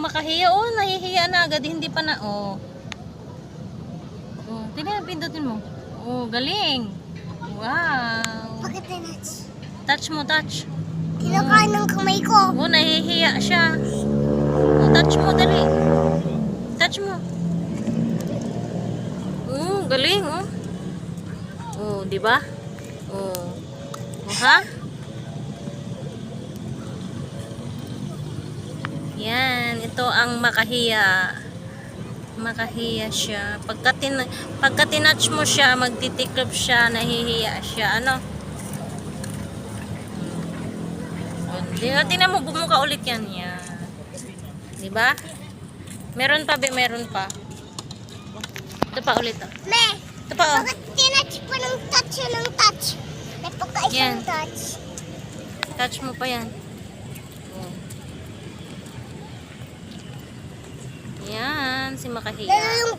makahiya. Oh, nahihiya na agad. Hindi pa na. Oh. Oh, tingnan, pindutin mo. Oh, galing. Wow. Bakit tinatch? Touch mo, touch. Kinakain ng kamay ko. Oh, nahihiya siya. Oh, touch mo, dali. Touch mo. Oh, galing, oh. Oh, di ba? Oh. Oh, ha? Yan, ito ang makahiya. Makahiya siya. Pagka tinatch mo siya, magtitiklop siya, nahihiya siya. Ano? Tingnan mo, bumuka ulit yan. Yan. Diba? Meron pa, be, meron pa. Ito pa ulit, oh. Me, Ito pa, oh. bakit tinatch pa ng touch? May pagka-isang Yan. touch. Touch mo pa yan. Oh. Yan, si makahiya. Lalo yung